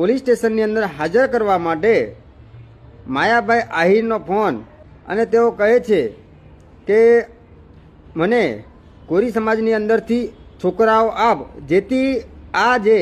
Police સ્ટેશનની અંદર હાજર કરવા માટે માયાભાઈ આહિરનો ફોન અને તેઓ કહે છે કે મને કોરી સમાજની અંદરથી છોકરાઓ આપ, જેથી આ જે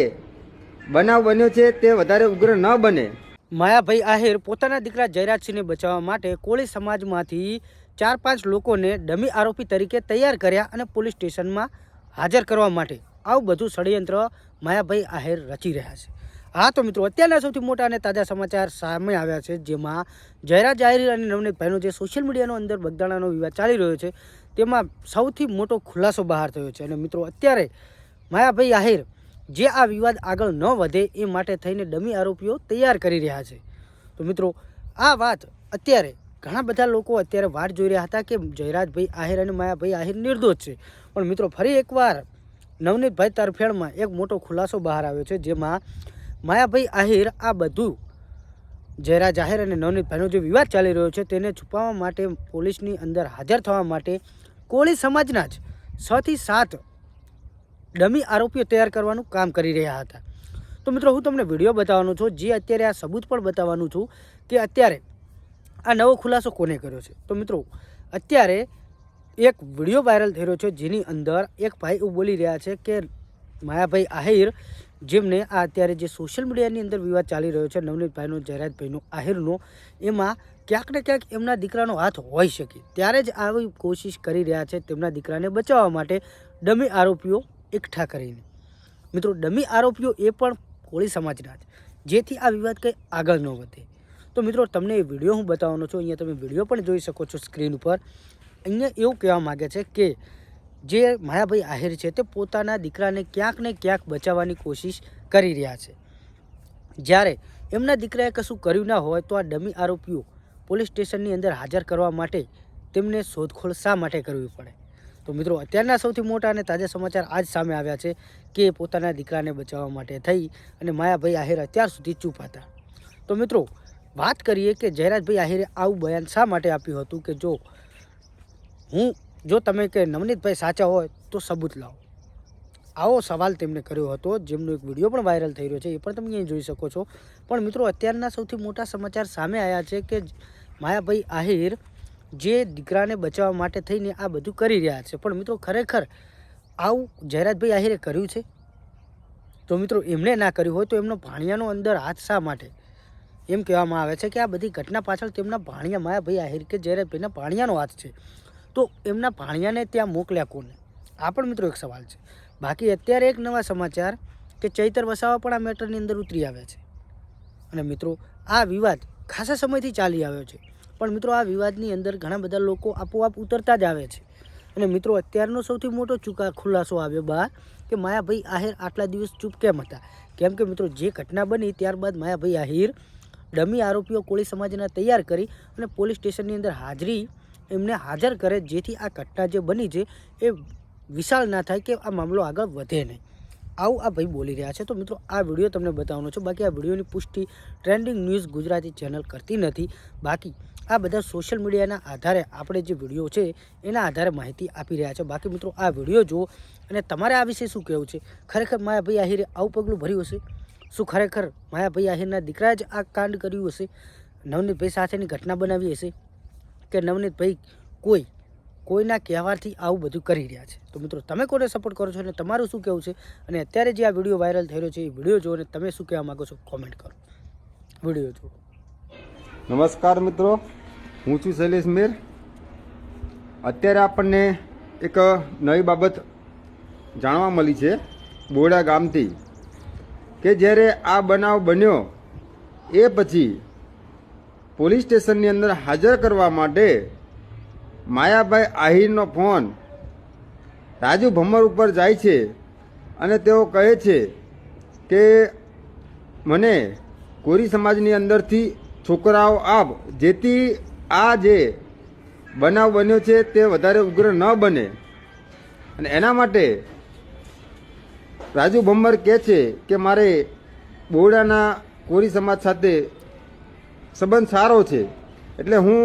બનાવ બન્યો છે તે વધારે ઉગ્ર ન બને। માયાભાઈ આહિર પોતાના દીકરા જયરાજસિંહને બચાવવા માટે કોળી સમાજમાંથી 4-5 લોકોને ડમી આરોપી તરીકે તૈયાર કર્યા અને પોલીસ સ્ટેશનમાં હાજર કરવા માટે આવું બધું ષડયંત્ર માયાભાઈ આહિર રચી રહ્યા છે। હા તો મિત્રો, અત્યારના સૌથી મોટા અને તાજા સમાચાર સામે આવ્યા છે, જેમાં જયરાજ આહિર અને નવનીતભાઈનો જે સોશિયલ મીડિયાનો અંદર બગદાણાનો વિવાદ ચાલી રહ્યો છે તેમાં સૌથી મોટો ખુલાસો બહાર થયો છે। અને મિત્રો, અત્યારે માયાભાઈ આહિર જે આ વિવાદ આગળ ન વધે એ માટે થઈને ડમી આરોપીઓ તૈયાર કરી રહ્યા છે। તો મિત્રો, આ વાત અત્યારે ઘણા બધા લોકો અત્યારે વાટ જોઈ રહ્યા હતા કે જયરાજભાઈ આહિર અને માયાભાઈ આહિર નિર્દોષ છે, પણ મિત્રો ફરી એકવાર નવનીતભાઈ તરફેણમાં એક મોટો ખુલાસો બહાર આવ્યો છે, જેમાં માયાભાઈ આહિર આ બધું જયરાજ આહિર અને નવનીતભાઈનો જે વિવાદ ચાલી રહ્યો છે તેને છુપાવવા માટે પોલીસની અંદર હાજર થવા માટે કોળી સમાજના જ 6 થી 7 ડમી આરોપીઓ તૈયાર કરવાનું કામ કરી રહ્યા હતા। તો મિત્રો, હું તમને વિડીયો બતાવવાનો છું, જે અત્યારે આ સબૂત પણ બતાવવાનું છું કે અત્યારે આ નવો ખુલાસો કોને કર્યો છે। તો મિત્રો, અત્યારે એક વિડીયો વાયરલ થઈ રહ્યો છે, જેની અંદર એક ભાઈ એવું બોલી રહ્યા છે કે માયાભાઈ આહિર, જેમને આ અત્યારે જે સોશિયલ મીડિયાની અંદર વિવાદ ચાલી રહ્યો છે નવનીતભાઈનો, જયરાજભાઈનો, આહિરનો, એમાં ક્યાંક ને ક્યાંક એમના દીકરાનો હાથ હોઈ શકે, ત્યારે જ આવી કોશિશ કરી રહ્યા છે તેમના દીકરાને બચાવવા માટે ડમી આરોપીઓ એકઠા કરીને। મિત્રો, ડમી આરોપીઓ એ પણ કોળી સમાજના જ, જેથી આ વિવાદ કંઈ આગળ ન વધે। તો મિત્રો, તમને એ વિડીયો હું બતાવવાનો છું, અહીંયા તમે વિડીયો પણ જોઈ શકો છો સ્ક્રીન ઉપર। અહીંયા એવું કહેવા માગે છે કે જે માયાભાઈ આહિર છે તે પોતાના દીકરાને ક્યાંક ને ક્યાંક બચાવવાની કોશિશ કરી રહ્યા છે, જ્યારે એમના દીકરાએ કશું કર્યું ના હોય તો આ ડમી આરોપીઓ પોલીસ સ્ટેશનની અંદર હાજર કરવા માટે તેમને શોધખોળ શા માટે કરવી પડે। તો મિત્રો, અત્યારના સૌથી મોટા અને તાજા સમાચાર આજ સામે આવ્યા છે કે પોતાના દીકરાને બચાવવા માટે થઈ અને માયાભાઈ આહિર અત્યાર સુધી ચૂપ હતા। તો મિત્રો, વાત કરીએ કે જયરાજભાઈ આહિરે આવું બયાન શા માટે આપ્યું હતું કે જો તમે કે નવનીતભાઈ સાચા હોય તો સબૂત લાવો, આવો સવાલ તેમને કર્યો હતો, જેમનો એક વિડીયો પણ વાયરલ થઈ રહ્યો છે, એ પણ તમે અહીં જોઈ શકો છો। પણ મિત્રો, અત્યારના સૌથી મોટા સમાચાર સામે આવ્યા છે કે માયાભાઈ આહિર જે દીકરાને બચાવવા માટે થઈને આ બધું કરી રહ્યા છે, પણ મિત્રો ખરેખર આવું જયરાજભાઈ આહિરે કર્યું છે? તો મિત્રો, એમને ના કર્યું હોય તો એમનો ભાણિયાનો અંદર હાથ શા માટે? એમ કહેવામાં આવે છે કે આ બધી ઘટના પાછળ તેમના ભાણિયા માયાભાઈ આહિર કે જયરાજભાઈના ભાણિયાનો હાથ છે। તો એમના ભાણિયાને ત્યાં મોકલ્યા કોને? આ પણ મિત્રો એક સવાલ છે। બાકી અત્યારે એક નવા સમાચાર કે ચૈતર વસાવા પણ આ મેટરની અંદર ઉતરી આવ્યા છે, અને મિત્રો આ વિવાદ ખાસા સમયથી ચાલી આવ્યો છે, પણ મિત્રો આ વિવાદની અંદર ઘણા બધા લોકો આપોઆપ ઉતરતા જ આવે છે। અને મિત્રો, અત્યારનો સૌથી મોટો ખુલાસો આવ્યો બહાર કે માયાભાઈ આહિર આટલા દિવસ ચૂપ કેમ હતા? કેમ કે મિત્રો, જે ઘટના બની ત્યારબાદ માયાભાઈ આહિર ડમી આરોપીઓ કોળી સમાજના તૈયાર કરી અને પોલીસ સ્ટેશનની અંદર એમને હાજર કરે, જેથી આ ઘટના જે બની છે એ વિશાળ ના થાય કે આ મામલો આગળ વધે નહીં, આવું આ ભાઈ બોલી રહ્યા છે। તો મિત્રો, આ વિડીયો તમને બતાવવાનો છું। બાકી આ વિડીયોની પુષ્ટિ ટ્રેન્ડિંગ ન્યૂઝ ગુજરાતી ચેનલ કરતી નથી। બાકી આ બધા સોશિયલ મીડિયાના આધારે આપણે જે વિડીયો છે એના આધારે માહિતી આપી રહ્યા છે। બાકી મિત્રો, આ વિડીયો જુઓ અને તમારે આ વિશે શું કહેવું છે? ખરેખર માયાભાઈ આહિરે આવું પગલું ભર્યું હશે? શું ખરેખર માયાભાઈ આહિરના દીકરાએ જ આ કાંડ કર્યું હશે? નવનીતભાઈ સાથેની ઘટના બનાવી હશે કે નવનીતભાઈ કોઈના કહેવાથી આવું બધું કરી રહ્યા છે? તો મિત્રો, તમે કોને સપોર્ટ કરો છો અને તમારું શું કહેવું છે? અને અત્યારે જે આ વિડીયો વાયરલ થઈ રહ્યો છે એ વિડીયો જુઓ અને તમે શું કહેવા માગો છો કોમેન્ટ કરો। વિડીયો જુઓ। નમસ્કાર મિત્રો, હું છું શૈલેષ મેર। અત્યારે આપણને એક નવી બાબત જાણવા મળી છે બોડા ગામથી કે જ્યારે આ બનાવ બન્યો એ પછી પોલીસ સ્ટેશનની અંદર હાજર કરવા માટે માયાભાઈ આહિરનો ફોન રાજુ ભમ્મર ઉપર જાય છે અને તેઓ કહે છે કે મને કોરી સમાજની અંદરથી છોકરાઓ આપ, જેથી આ જે બનાવ બન્યો છે તે વધારે ઉગ્ર ન બને। અને એના માટે રાજુ ભમ્મર કહે છે કે મારે બોરડાના કોરી સમાજ સાથે સંબંધ સારો છે, એટલે હું